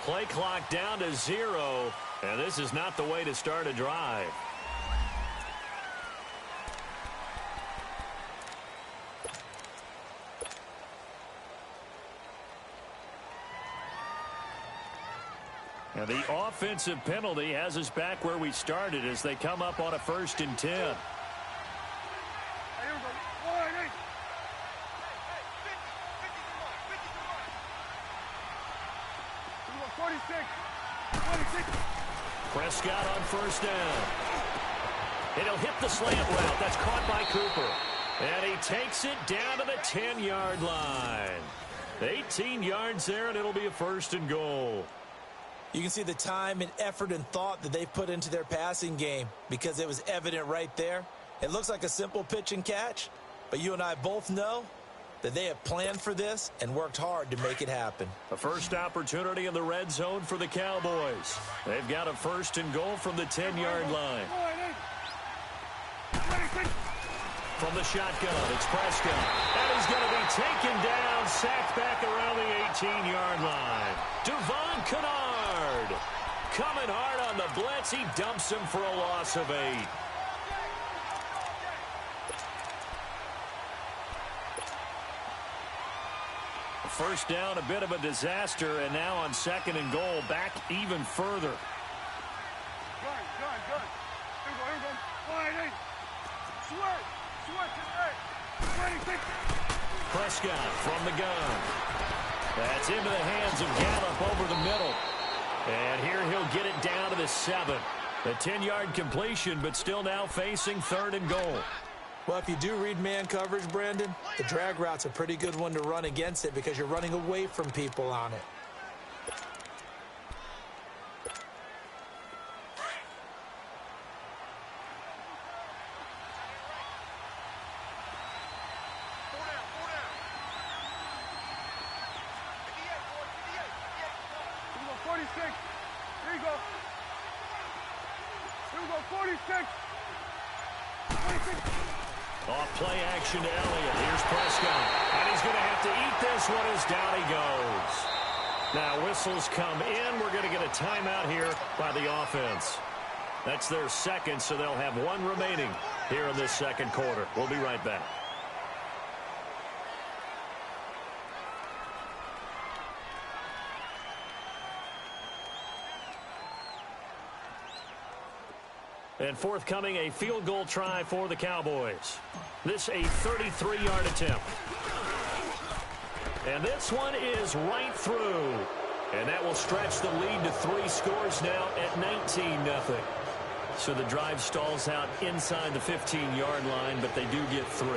Play clock down to 0, and this is not the way to start a drive. And the offensive penalty has us back where we started as they come up on a 1st and 10. 46. Prescott on 1st down. And he'll hit the slant route. That's caught by Cooper. And he takes it down to the 10-yard line. 18 yards there, and it'll be a 1st and goal. You can see the time and effort and thought that they've put into their passing game because it was evident right there. It looks like a simple pitch and catch, but you and I both know that they have planned for this and worked hard to make it happen. A first opportunity in the red zone for the Cowboys. They've got a 1st and goal from the 10-yard line. From the shotgun, it's Prescott. And he's going to be taken down, sacked back around the 18-yard line. Devon Kennard coming hard on the blitz. He dumps him for a loss of 8. First down, a bit of a disaster, and now on 2nd and goal, back even further. Good. Here we go. Prescott from the gun. That's into the hands of Gallup over the middle. And here he'll get it down to the 7. A 10-yard completion, but still now facing 3rd and goal. Well, if you do read man coverage, Brandon, the drag route's a pretty good one to run against it because you're running away from people on it. Off play action to Elliott. Here's Prescott. And he's going to have to eat this one as down he goes. Now whistles come in. We're going to get a timeout here by the offense. That's their 2nd, so they'll have 1 remaining here in this 2nd quarter. We'll be right back. And forthcoming, a field goal try for the Cowboys. This a 33-yard attempt. And this one is right through. And that will stretch the lead to 3 scores now at 19-0. So the drive stalls out inside the 15-yard line, but they do get 3.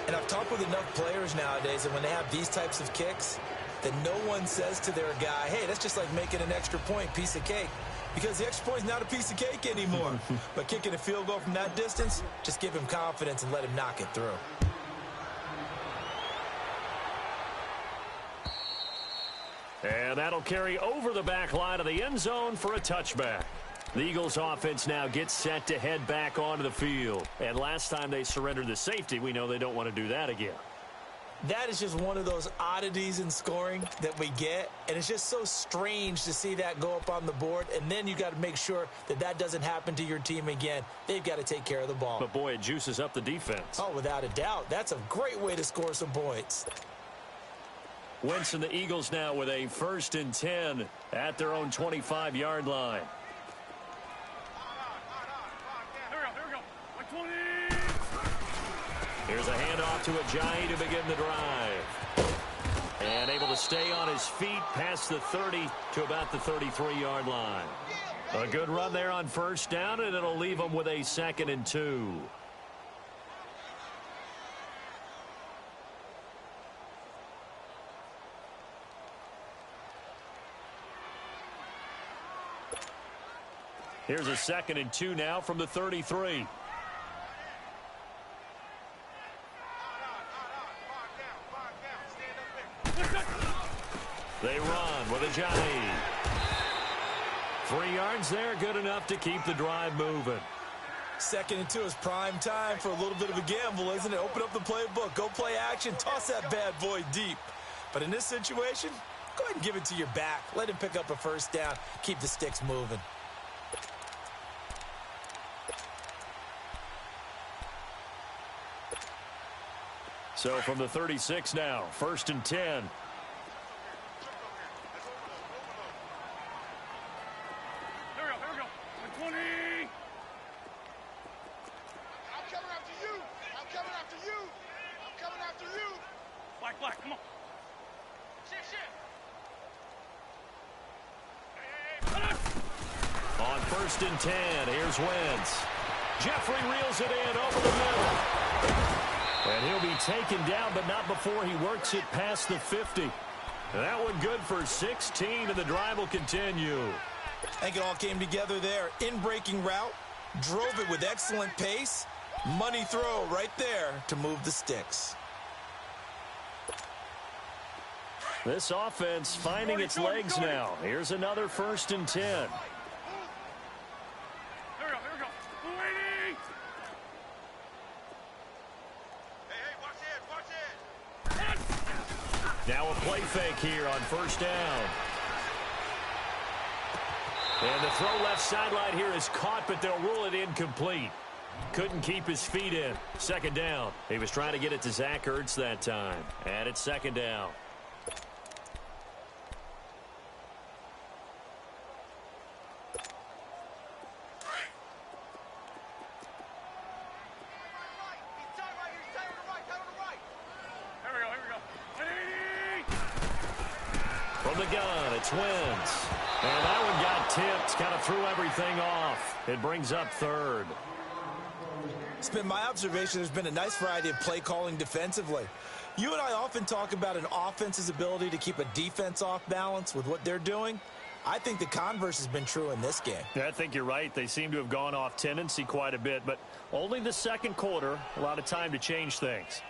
And I've talked with enough players nowadays, and when they have these types of kicks, that no one says to their guy, hey, that's just like making an extra point, piece of cake. Because the extra point is not a piece of cake anymore. But kicking a field goal from that distance, just give him confidence and let him knock it through. And that'll carry over the back line of the end zone for a touchback. The Eagles offense now gets set to head back onto the field. And last time they surrendered the safety, we know they don't want to do that again. That is just one of those oddities in scoring that we get, and it's just so strange to see that go up on the board, and then you got to make sure that that doesn't happen to your team again. They've got to take care of the ball. But, boy, it juices up the defense. Oh, without a doubt. That's a great way to score some points. Wentz and the Eagles now with a 1st and 10 at their own 25-yard line. Here's a handoff to Ajayi to begin the drive. And able to stay on his feet past the 30 to about the 33-yard line. A good run there on 1st down, and it'll leave them with a 2nd and 2. Here's a 2nd and 2 now from the 33. They run with Ajayi. 3 yards there, good enough to keep the drive moving. 2nd and 2 is prime time for a little bit of a gamble, isn't it? Open up the playbook, go play action, toss that bad boy deep. But in this situation, Go ahead and give it to your back. Let him pick up a first down. Keep the sticks moving. So from the 36 now, 1st and 10. Here we go. 20. I'm coming after you. Black, come on. Shift. On 1st and 10, here's Wentz. Jeffrey reels it in over the middle. And he'll be taken down, but not before he works it past the 50. And that one good for 16, and the drive will continue. I think it all came together there. In-breaking route, drove it with excellent pace. Money throw right there to move the sticks. This offense finding its legs now. Here's another 1st and 10. Here we go. 280. Hey, watch it. Now a play fake here on 1st down. And the throw left sideline here is caught, but they'll rule it incomplete. Couldn't keep his feet in. 2nd down. He was trying to get it to Zach Ertz that time. And it's 2nd down. From the gun, it's Wentz. And that one got tipped, kind of threw everything off. It brings up 3rd. It's been my observation there's been a nice variety of play calling defensively. You and I often talk about an offense's ability to keep a defense off balance with what they're doing. I think the converse has been true in this game. Yeah, I think you're right. They seem to have gone off tendency quite a bit, but only the 2nd quarter, a lot of time to change things.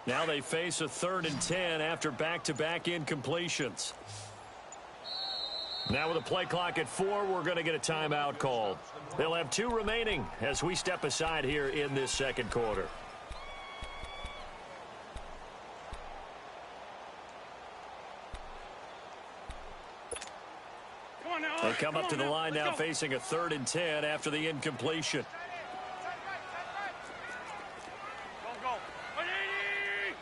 Now they face a 3rd and 10 after back-to-back incompletions. Now with a play clock at 4, we're going to get a timeout called. They'll have 2 remaining as we step aside here in this 2nd quarter. Come on now. They come up to the line now facing a 3rd and 10 after the incompletion. Go. 180.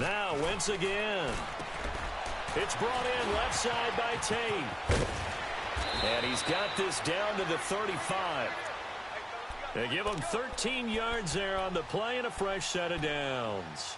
Now Wentz again. It's brought in left side by Tate. And he's got this down to the 35. They give him 13 yards there on the play and a fresh set of downs.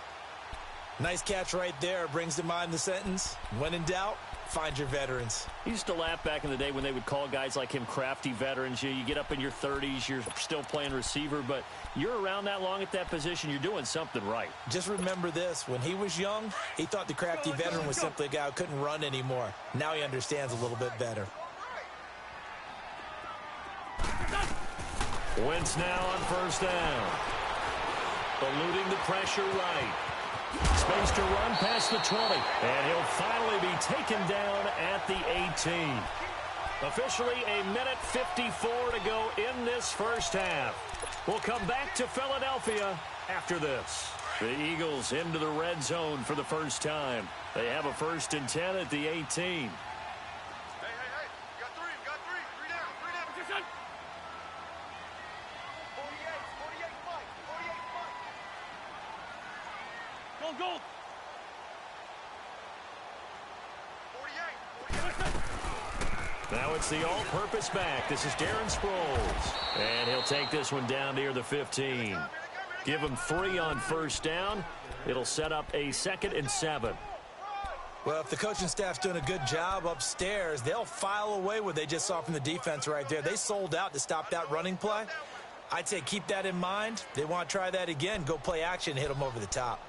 Nice catch right there. Brings to mind the sentence, when in doubt, find your veterans. He used to laugh back in the day when they would call guys like him crafty veterans. You get up in your 30s, you're still playing receiver, but you're around that long at that position, you're doing something right. Just remember this. When he was young, he thought the crafty veteran was simply a guy who couldn't run anymore. Now he understands a little bit better. Wentz now on 1st down. Eluding the pressure right. Space to run past the 20. And he'll finally be taken down at the 18. Officially a minute 54 to go in this 1st half. We'll come back to Philadelphia after this. The Eagles into the red zone for the first time. They have a 1st and 10 at the 18. Hey. We got 3. 3 down. Position. 48 fight. Go. 48. Now it's the all-purpose back. This is Darren Sproles. And he'll take this one down near the 15. Give him 3 on 1st down. It'll set up a 2nd and 7. Well, if the coaching staff's doing a good job upstairs, they'll file away what they just saw from the defense right there. They sold out to stop that running play. I'd say keep that in mind. They want to try that again. Go play action, hit them over the top.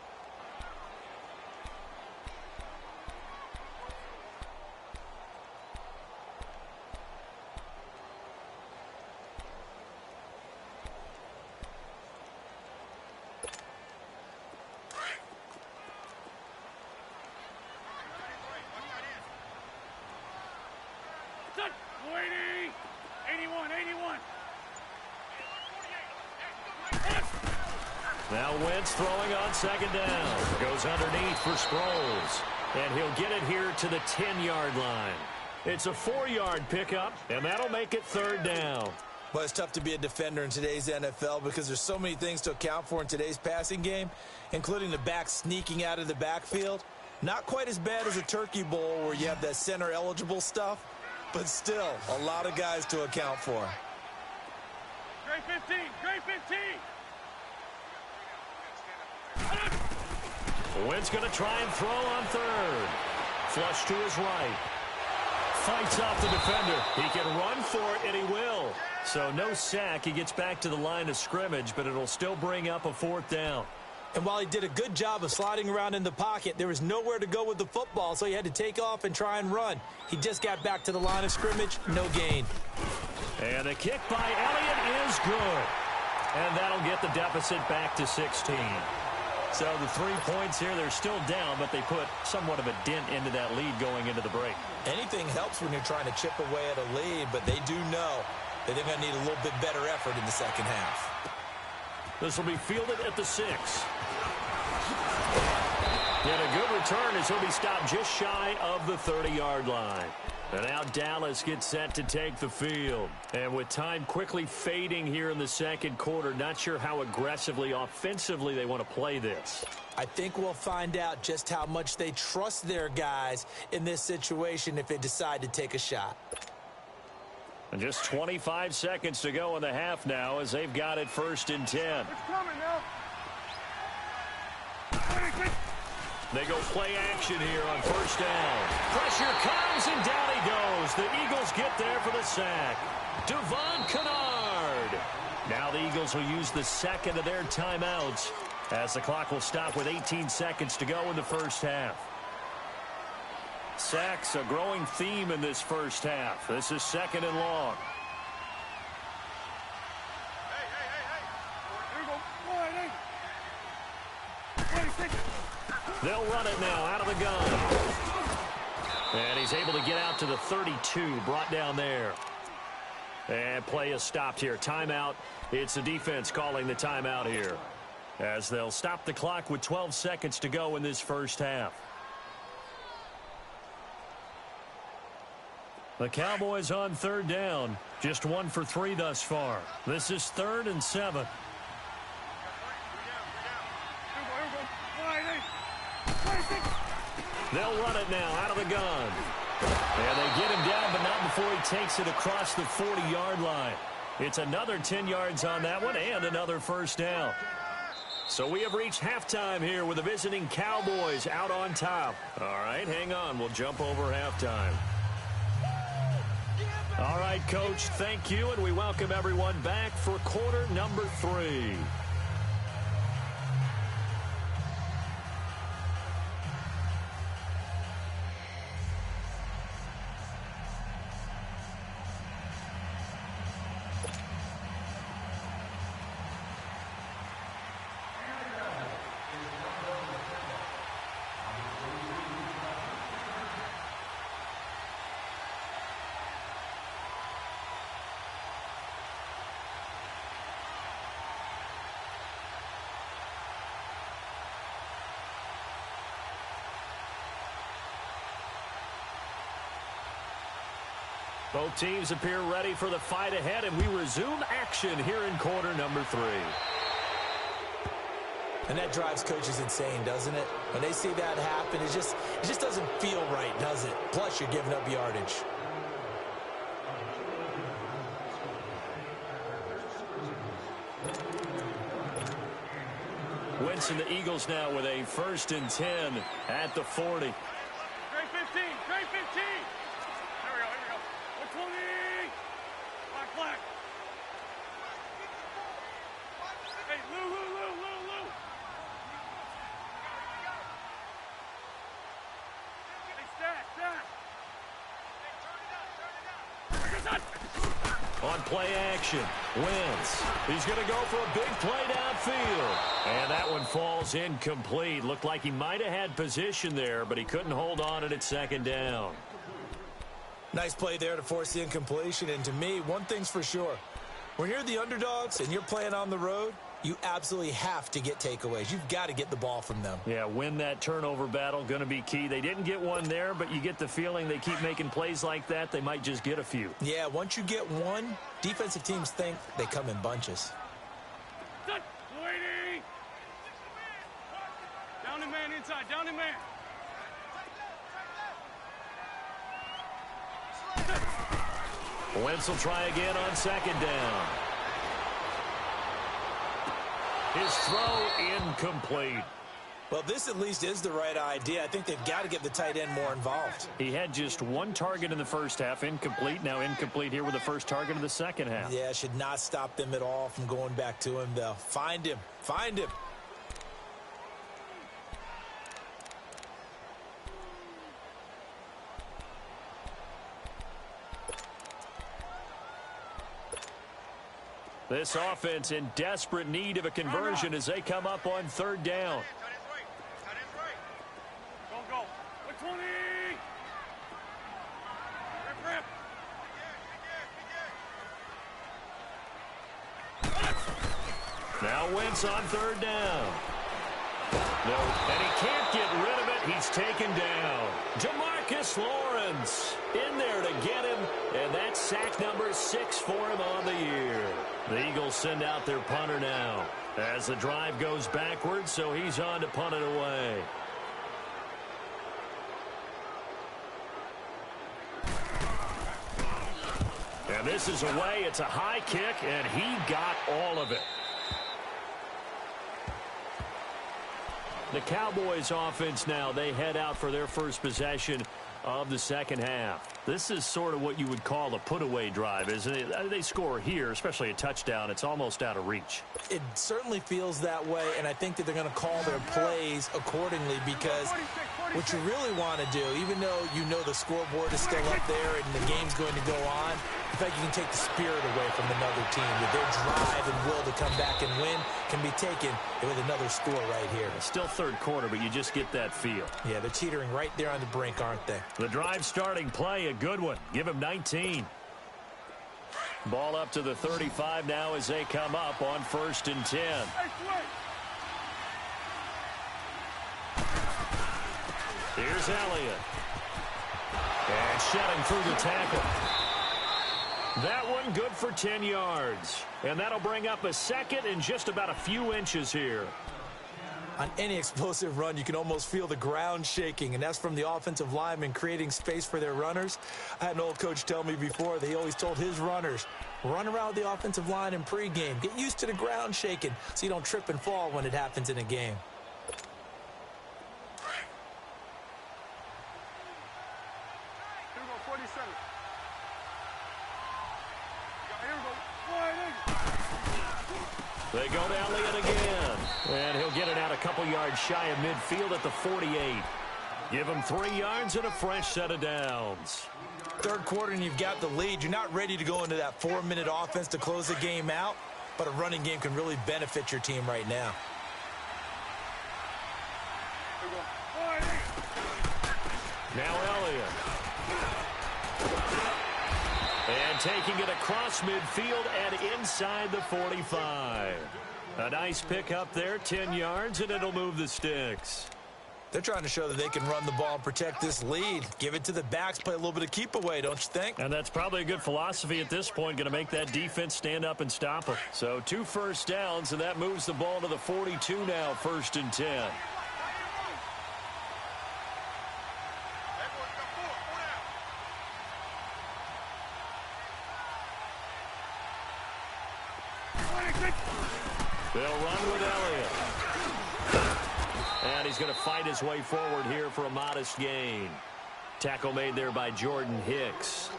Waiting. 81, 81. Now Wentz throwing on second down. Goes underneath for Sproles. And he'll get it here to the 10-yard line. It's a 4-yard pickup, and that'll make it third down. Well, it's tough to be a defender in today's NFL because there's so many things to account for in today's passing game, including the back sneaking out of the backfield. Not quite as bad as a turkey bowl where you have that center-eligible stuff, but still a lot of guys to account for. Gray 15, Gray 15. Wentz going to try and throw on third. Flush to his right. Fights off the defender. He can run for it, and he will. So no sack. He gets back to the line of scrimmage, but it'll still bring up a fourth down. And while he did a good job of sliding around in the pocket, there was nowhere to go with the football, so he had to take off and try and run. He just got back to the line of scrimmage, no gain. And the kick by Elliott is good. And that'll get the deficit back to 16. So the 3 points here, they're still down, but they put somewhat of a dent into that lead going into the break. Anything helps when you're trying to chip away at a lead, but they do know that they're going to need a little bit better effort in the second half. This will be fielded at the 6. And a good return as he'll be stopped just shy of the 30-yard line. And now Dallas gets set to take the field. And with time quickly fading here in the second quarter, not sure how aggressively, offensively they want to play this. I think we'll find out just how much they trust their guys in this situation if they decide to take a shot. And just 25 seconds to go in the half now as they've got it 1st and 10. It's coming now. They go play action here on 1st down. Pressure comes, and down he goes. The Eagles get there for the sack. Devon Kennard. Now the Eagles will use the second of their timeouts as the clock will stop with 18 seconds to go in the first half. Sacks, a growing theme in this first half. This is 2nd and long. Here we go. Waiting. 26. They'll run it now out of the gun. And he's able to get out to the 32, brought down there. And play is stopped here. Timeout. It's the defense calling the timeout here, as they'll stop the clock with 12 seconds to go in this first half. The Cowboys on 3rd down. Just 1 for 3 thus far. This is 3rd and 7. They'll run it now out of the gun. And they get him down, but not before he takes it across the 40-yard line. It's another 10 yards on that one and another 1st down. So we have reached halftime here with the visiting Cowboys out on top. All right, hang on. We'll jump over halftime. All right, Coach, thank you, and we welcome everyone back for quarter number 3. Both teams appear ready for the fight ahead, and we resume action here in quarter number 3. And that drives coaches insane, doesn't it? When they see that happen, it just doesn't feel right, does it? Plus, you're giving up yardage. Wentz and the Eagles now with a 1st and 10 at the 40. Gray 15, Gray 15. Here we go, 120. Black. Hey, Lou. Hey, stack. On play action, Wentz. He's going to go for a big play downfield. And that one falls incomplete. Looked like he might have had position there, but he couldn't hold on at 2nd down. Nice play there to force the incompletion. And to me, one thing's for sure. When you're the underdogs and you're playing on the road, you absolutely have to get takeaways. You've got to get the ball from them. Yeah, win that turnover battle, going to be key. They didn't get one there, but you get the feeling they keep making plays like that, they might just get a few. Yeah, once you get one, defensive teams think they come in bunches. Waiting. Down and man inside, down and man. Wentz will try again on second down. His throw incomplete. Well, this at least is the right idea. I think they've got to get the tight end more involved. He had just one target in the first half, incomplete. Now incomplete here with the first target of the second half. Yeah, should not stop them at all from going back to him, though. Find him. Find him. This offense in desperate need of a conversion as they come up on third down. Go, go. 120. Rip, rip. Now Wentz on third down. No, and he can't get rid of it. He's taken down. Jamarcus Lawrence in there to get him, and that's sack number 6 for him on the year. The Eagles send out their punter now as the drive goes backwards, so he's on to punt it away. And this is away. It's a high kick, and he got all of it. The Cowboys offense now, they head out for their first possession of the second half. This is sort of what you would call a put-away drive, isn't it? They score here, especially a touchdown. It's almost out of reach. It certainly feels that way, and I think that they're going to call their plays accordingly because what you really want to do, even though you know the scoreboard is still up there and the game's going to go on, in fact, you can take the spirit away from another team. With their drive and will to come back and win can be taken with another score right here. It's still third quarter, but you just get that feel. Yeah, they're teetering right there on the brink, aren't they? The drive starting play, a good one. Give him 19. Ball up to the 35 now as they come up on 1st and 10. Here's Elliott. And shedding through the tackle. That one good for 10 yards. And that'll bring up a second and just about a few inches here. On any explosive run, you can almost feel the ground shaking, and that's from the offensive linemen creating space for their runners. I had an old coach tell me before that he always told his runners, run around the offensive line in pregame. Get used to the ground shaking so you don't trip and fall when it happens in a game. Here we go, 47. They go to Elliott again. And he'll get it out a couple yards shy of midfield at the 48. Give him 3 yards and a fresh set of downs. Third quarter and you've got the lead. You're not ready to go into that 4-minute offense to close the game out, but a running game can really benefit your team right now. Now Elliott. And taking it across midfield and inside the 45. A nice pick up there, 10 yards, and it'll move the sticks. They're trying to show that they can run the ball and protect this lead. Give it to the backs, play a little bit of keep away, don't you think? And that's probably a good philosophy at this point, going to make that defense stand up and stop them. So 2 first downs, and that moves the ball to the 42 now, 1st and 10. They'll run with Elliott. And he's going to fight his way forward here for a modest gain. Tackle made there by Jordan Hicks.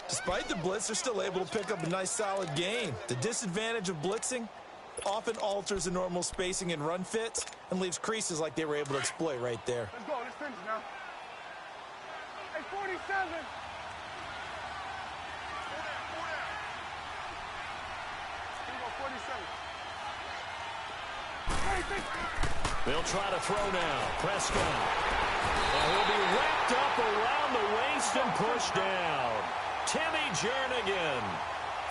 Despite the blitz, they're still able to pick up a nice solid gain. The disadvantage of blitzing often alters the normal spacing and run fits and leaves creases like they were able to exploit right there. Let's go, let's finish now. Hey, 47. They'll try to throw now. Prescott. And he'll be wrapped Picked up around the waist and pushed down. Timmy Jernigan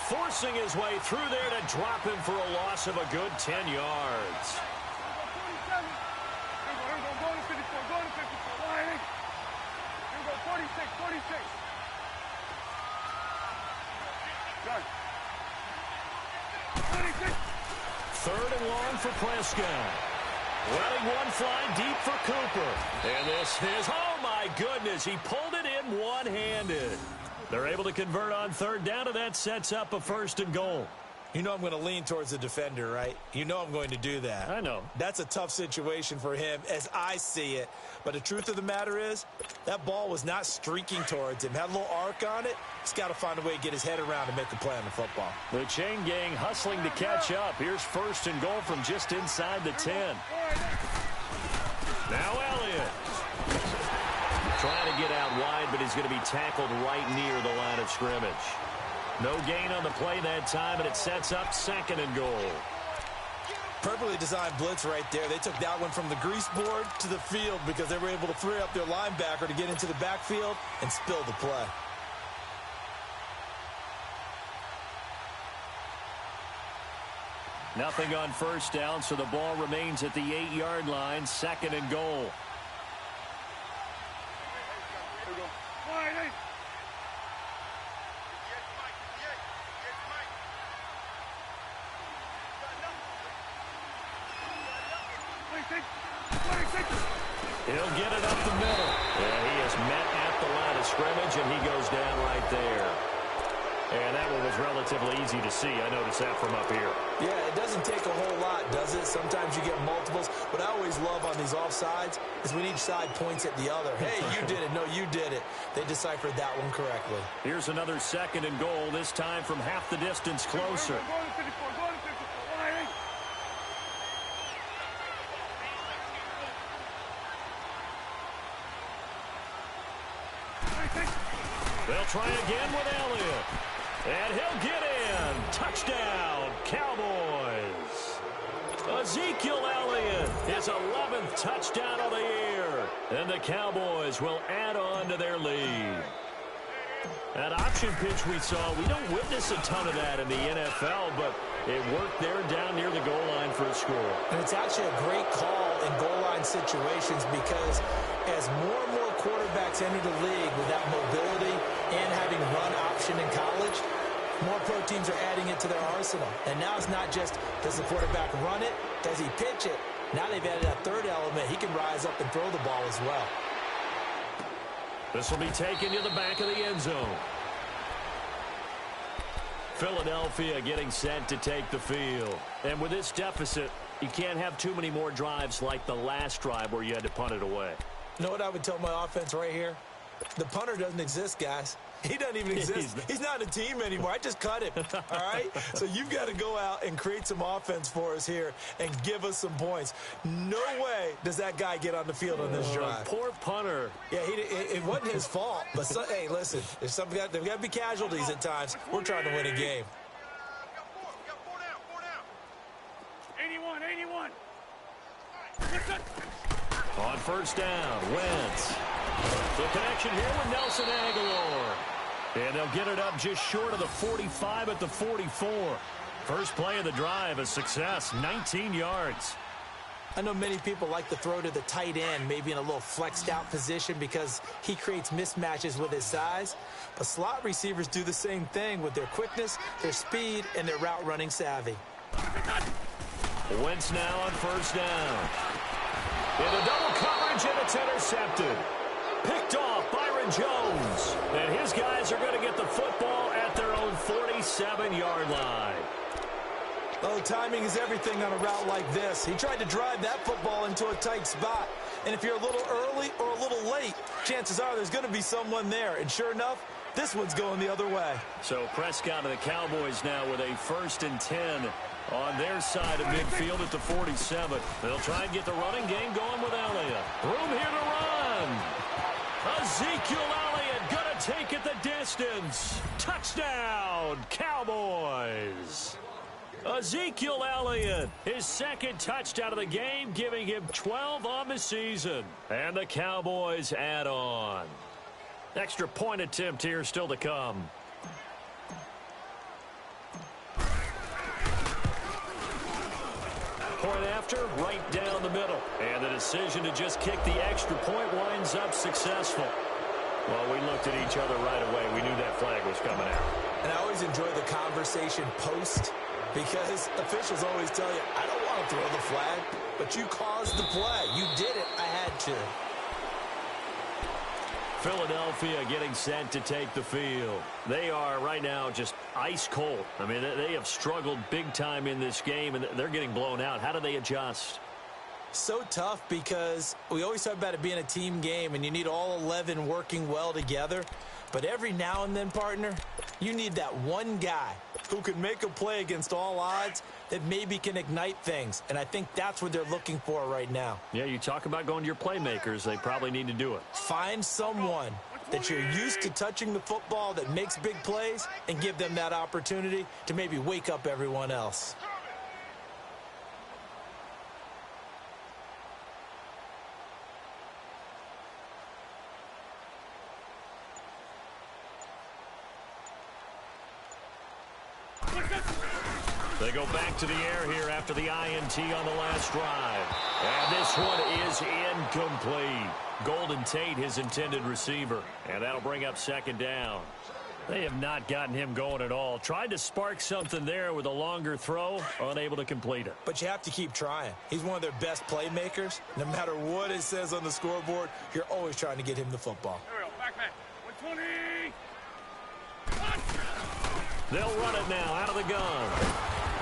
forcing his way through there to drop him for a loss of a good 10 yards. 47. Here we go. Go to 54. Go to 54. Line 8. Here we go. 46. 46. Done. 26. Third and long for Prescott. Running one fly deep for Cooper. And this is, oh my goodness, he pulled it in one-handed. They're able to convert on third down, and that sets up a 1st and goal. You know I'm going to lean towards the defender, right? You know I'm going to do that. I know. That's a tough situation for him as I see it. But the truth of the matter is, that ball was not streaking towards him. Had a little arc on it. He's got to find a way to get his head around and make the play on the football. The chain gang hustling to catch up. Here's 1st and goal from just inside the 10. Now Elliott. Trying to get out wide, but he's going to be tackled right near the line of scrimmage. No gain on the play that time, and it sets up 2nd and goal. Perfectly designed blitz right there. They took that one from the grease board to the field because they were able to free up their linebacker to get into the backfield and spill the play. Nothing on 1st down, so the ball remains at the 8-yard line, 2nd and goal. Here we go. Line 8. He'll get it up the middle. Yeah, he is met at the line of scrimmage, and he goes down right there. And that one was relatively easy to see. I noticed that from up here. Yeah, it doesn't take a whole lot, does it? Sometimes you get multiples. What I always love on these offsides is when each side points at the other. Hey, you did it. No, you did it. They deciphered that one correctly. Here's another 2nd and goal, this time from half the distance closer. Go to 54. Go to 54. Line 8. They'll try again with Elliott. And he'll get in. Touchdown, Cowboys. Ezekiel Elliott, his 11th touchdown of the year. And the Cowboys will add on to their lead. That option pitch we saw, we don't witness a ton of that in the NFL, but it worked there down near the goal line for a score. And it's actually a great call in goal line situations because as more and more quarterbacks enter the league with that mobility and having run option in college, more pro teams are adding it to their arsenal. And now it's not just, does the quarterback run it? Does he pitch it? Now they've added a third element. He can rise up and throw the ball as well. This will be taken to the back of the end zone. Philadelphia getting set to take the field. And with this deficit, you can't have too many more drives like the last drive where you had to punt it away. You know what I would tell my offense right here? The punter doesn't exist, guys. He doesn't even exist. He's not a team anymore. I just cut him, all right? So you've got to go out and create some offense for us here and give us some points. No way does that guy get on the field on this drive. Poor punter. Yeah, it wasn't his fault. But, hey, listen, there's got to be casualties at times. We're trying to win a game. We got four down. 81, 81. On 1st down, Wentz. The connection here with Nelson Aguilar. And they'll get it up just short of the 45 at the 44. First play of the drive, a success, 19 yards. I know many people like to throw to the tight end, maybe in a little flexed out position because he creates mismatches with his size. But slot receivers do the same thing with their quickness, their speed, and their route running savvy. Wentz now on 1st down. Into double coverage, and it's intercepted. Picked off Byron Jones. And his guys are going to get the football at their own 47-yard line. Oh, timing is everything on a route like this. He tried to drive that football into a tight spot. And if you're a little early or a little late, chances are there's going to be someone there. And sure enough, this one's going the other way. So Prescott and the Cowboys now with a 1st and 10 on their side of midfield at the 47. They'll try and get the running game going with Elliott. Room here to run. Ezekiel Elliott going to take it the distance. Touchdown, Cowboys. Ezekiel Elliott, his second touchdown of the game, giving him 12 on the season. And the Cowboys add on. Extra point attempt here still to come. Point after, right down the middle. And the decision to just kick the extra point winds up successful. Well, we looked at each other right away. We knew that flag was coming out. And I always enjoy the conversation post, because officials always tell you, I don't want to throw the flag, but you caused the play. You did it. I had to. Philadelphia getting set to take the field. They are right now just ice cold. I mean, they have struggled big time in this game, and they're getting blown out. How do they adjust? So tough, because we always talk about it being a team game, and you need all 11 working well together. But every now and then, partner, you need that one guy who can make a play against all odds that maybe can ignite things. And I think that's what they're looking for right now. Yeah, you talk about going to your playmakers. They probably need to do it. Find someone that you're used to touching the football that makes big plays and give them that opportunity to maybe wake up everyone else. They go back to the air here after the INT on the last drive. And this one is incomplete. Golden Tate, his intended receiver. And that'll bring up second down. They have not gotten him going at all. Tried to spark something there with a longer throw, unable to complete it. But you have to keep trying. He's one of their best playmakers. No matter what it says on the scoreboard, you're always trying to get him the football. Here we go. Back man. 120. They'll run it now out of the gun.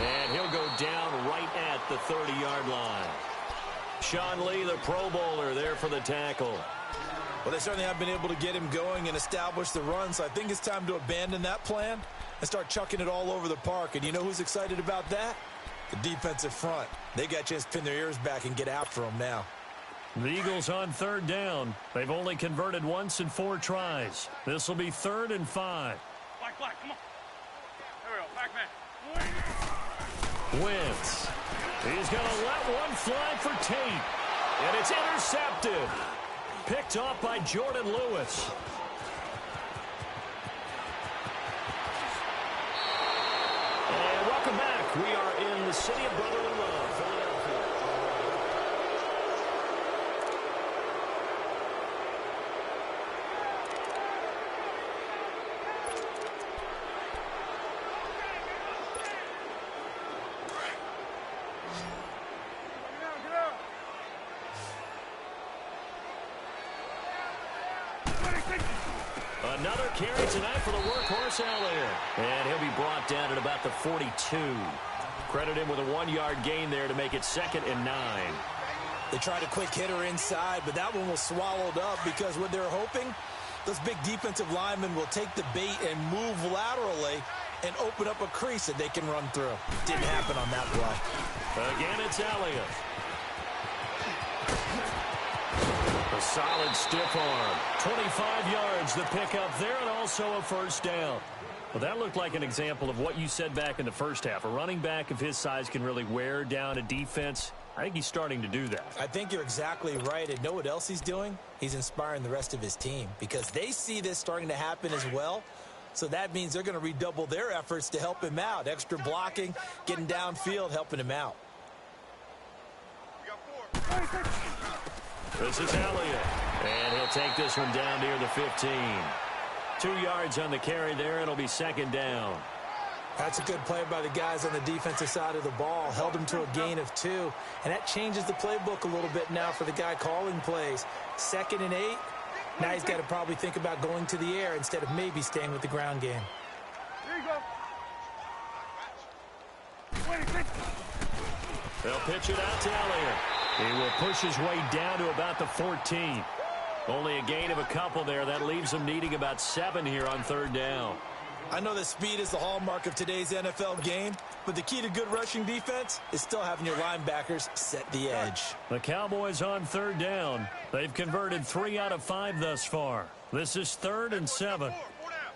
And he'll go down right at the 30-yard line. Sean Lee, the Pro Bowler, there for the tackle. Well, they certainly have been able to get him going and establish the run, so I think it's time to abandon that plan and start chucking it all over the park. And you know who's excited about that? The defensive front. They got a chance to pin their ears back and get after him now. The Eagles on third down. They've only converted once in 4 tries. This will be 3rd and 5. Black, come on. Here we go. Back man. Wentz. He's going to let one fly for Tate. And it's intercepted. Picked off by Jordan Lewis. And welcome back. We are in the city of brotherly love, Philadelphia. Get out. Another carry tonight for the workhorse Elliott. And he'll be brought down at about the 42. Credit him with a 1-yard gain there to make it 2nd and 9. They tried a quick hitter inside, but that one was swallowed up because what they're hoping, those big defensive linemen will take the bait and move laterally and open up a crease that they can run through. Didn't happen on that play. Again, it's Elliott. A solid stiff arm. 25 yards the pickup there, and also a first down. Well, that looked like an example of what you said back in the first half. A running back of his size can really wear down a defense. I think he's starting to do that. I think you're exactly right. And know what else he's doing? He's inspiring the rest of his team because they see this starting to happen as well. So that means they're going to redouble their efforts to help him out. Extra blocking, getting downfield, helping him out. We got 4. This is Elliott. And he'll take this one down near the 15. 2 yards on the carry there. It'll be 2nd down. That's a good play by the guys on the defensive side of the ball. Held him to a gain of 2. And that changes the playbook a little bit now for the guy calling plays. 2nd and 8. Now he's got to probably think about going to the air instead of maybe staying with the ground game. There you go. They'll pitch it out to Elliott. He will push his way down to about the 14. Only a gain of a couple there. That leaves him needing about 7 here on 3rd down. I know that speed is the hallmark of today's NFL game, but the key to good rushing defense is still having your linebackers set the edge. The Cowboys on 3rd down. They've converted 3 out of 5 thus far. This is 3rd and 7. Four down.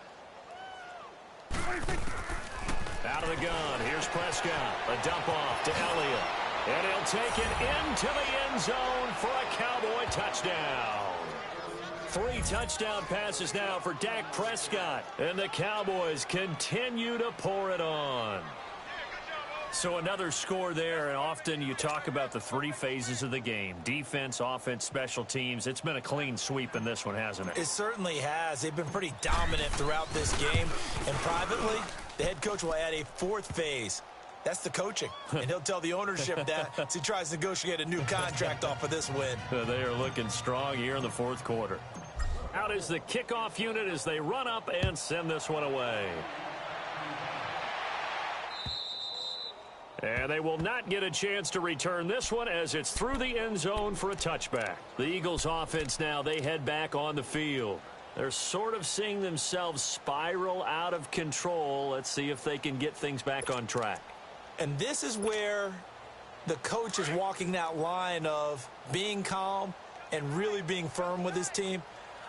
Out of the gun, here's Prescott. A dump off to Elliott. And he'll take it into the end zone for a Cowboy touchdown. 3 touchdown passes now for Dak Prescott. And the Cowboys continue to pour it on. So another score there, and often you talk about the 3 phases of the game. Defense, offense, special teams. It's been a clean sweep in this one, hasn't it? It certainly has. They've been pretty dominant throughout this game. And privately, the head coach will add a 4th phase. That's the coaching. And he'll tell the ownership that as he tries to negotiate a new contract off of this win. They are looking strong here in the 4th quarter. Out is the kickoff unit as they run up and send this one away. And they will not get a chance to return this one as it's through the end zone for a touchback. The Eagles offense now, they head back on the field. They're sort of seeing themselves spiral out of control. Let's see if they can get things back on track. And this is where the coach is walking that line of being calm and really being firm with his team.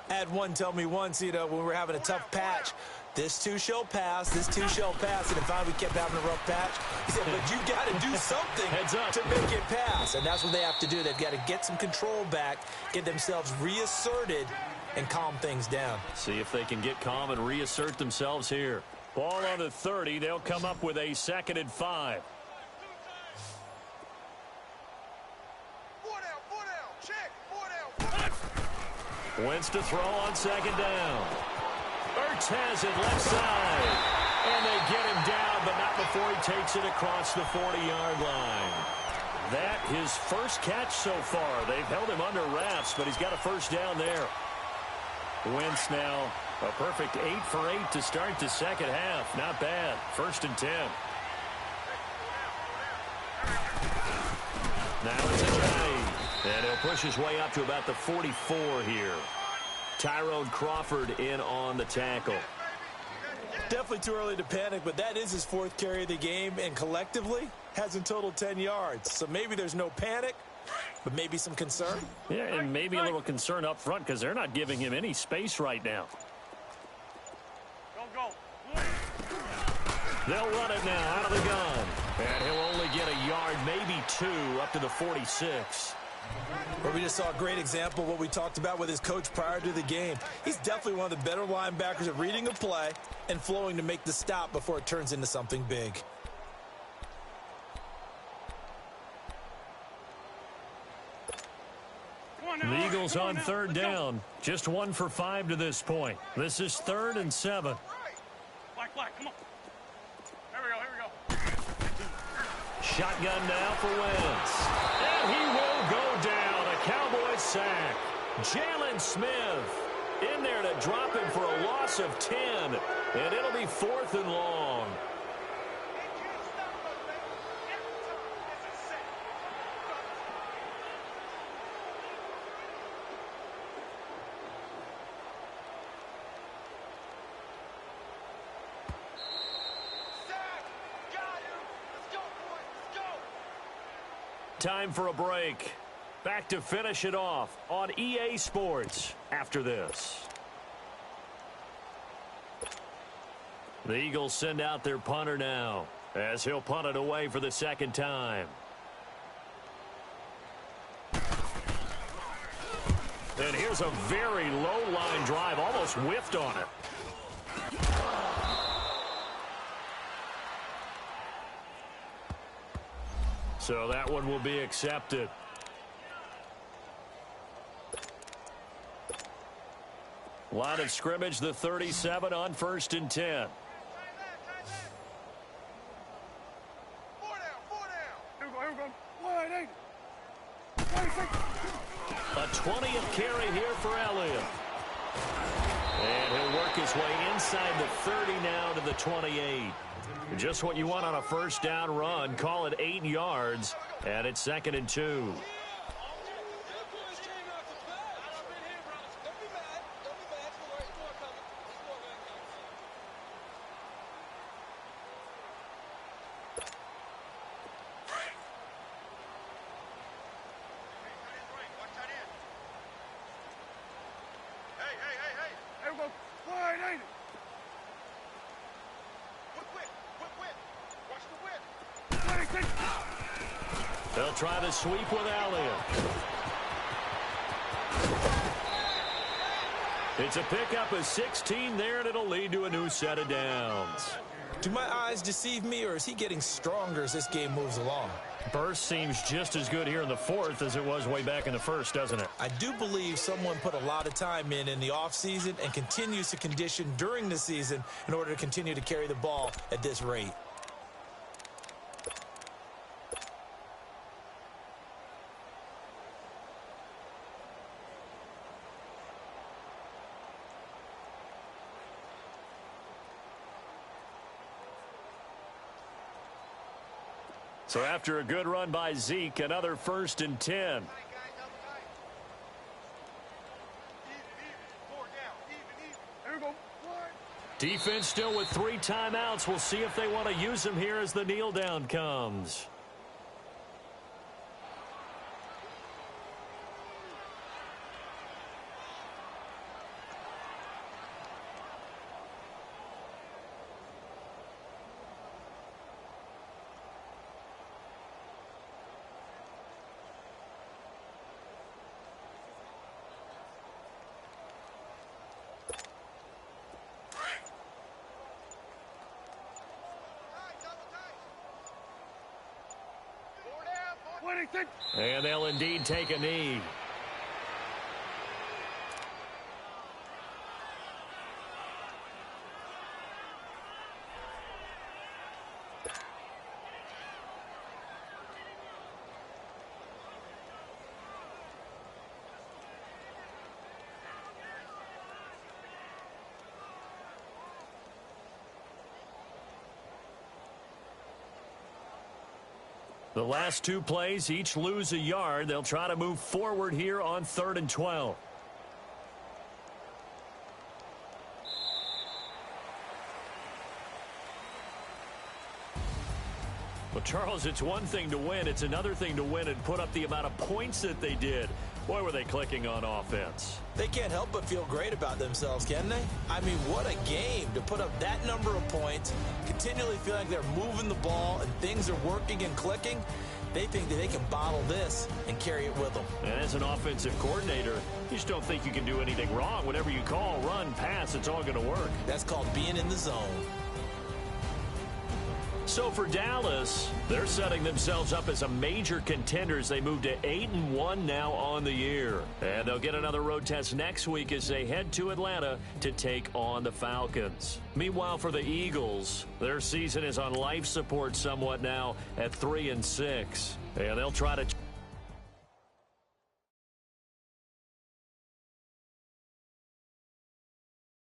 I had one tell me once, when we were having a tough patch, this too shall pass, this too shall pass. And finally we kept having a rough patch. He said, but you got to do something to make it pass. And that's what they have to do. They've got to get some control back, get themselves reasserted, and calm things down. See if they can get calm and reassert themselves here. Ball on the 30. They'll come up with a 2nd and 5. 4 down, check, 4 down. Wentz to throw on 2nd down. Ertz has it left side. And they get him down, but not before he takes it across the 40-yard line. That his first catch so far. They've held him under wraps, but he's got a first down there. Wentz now a perfect 8 for 8 to start the second half. Not bad. 1st and 10. Now it's a drive. And he'll push his way up to about the 44 here. Tyrone Crawford in on the tackle. Definitely too early to panic, but that is his 4th carry of the game, and collectively has in total 10 yards. So maybe there's no panic, but maybe some concern. Yeah, and maybe a little concern up front because they're not giving him any space right now. Go. They'll run it now out of the gun. And he'll only get a yard, maybe 2, up to the 46. Where we just saw a great example of what we talked about with his coach prior to the game. He's definitely one of the better linebackers at reading a play and flowing to make the stop before it turns into something big. The Eagles on 3rd down. Just 1 for 5 to this point. This is 3rd and 7. Black, come on. Here we go. Shotgun now for Wentz. And he will go down. A Cowboys sack. Jalen Smith in there to drop him for a loss of 10. And it'll be 4th and long. Time for a break. Back to finish it off on EA Sports after this. The Eagles send out their punter now as he'll punt it away for the 2nd time. And here's a very low line drive, almost whiffed on it. So that one will be accepted. Line of scrimmage, the 37 on 1st and 10. 4 down. Here we go. Wide 8. 26. A 20th carry here for Elliott. And he'll work his way inside the 30 now to the 28. Just what you want on a 1st down run. Call it 8 yards. And it's 2nd and 2. Here we go. Wide 8. Quick. They'll try to sweep with Elliott. It's a pickup of 16 there, and it'll lead to a new set of downs. Do my eyes deceive me, or is he getting stronger as this game moves along? Burst seems just as good here in the fourth as it was way back in the first, doesn't it? I do believe someone put a lot of time in the offseason and continues to condition during the season in order to continue to carry the ball at this rate. So after a good run by Zeke, another 1st and 10. Defense still with 3 timeouts. We'll see if they want to use them here as the kneel down comes. And they'll indeed take a knee. The last 2 plays, each lose a yard. They'll try to move forward here on 3rd and 12. Well, Charles, it's one thing to win. It's another thing to win and put up the amount of points that they did. Boy, were they clicking on offense. They can't help but feel great about themselves, can they? I mean, what a game to put up that number of points, continually feeling like they're moving the ball and things are working and clicking. They think that they can bottle this and carry it with them. And as an offensive coordinator, you just don't think you can do anything wrong. Whatever you call, run, pass, it's all going to work. That's called being in the zone. So for Dallas, they're setting themselves up as a major contender as they move to 8-1 now on the year. And they'll get another road test next week as they head to Atlanta to take on the Falcons. Meanwhile, for the Eagles, their season is on life support somewhat now at 3-6. And they'll try to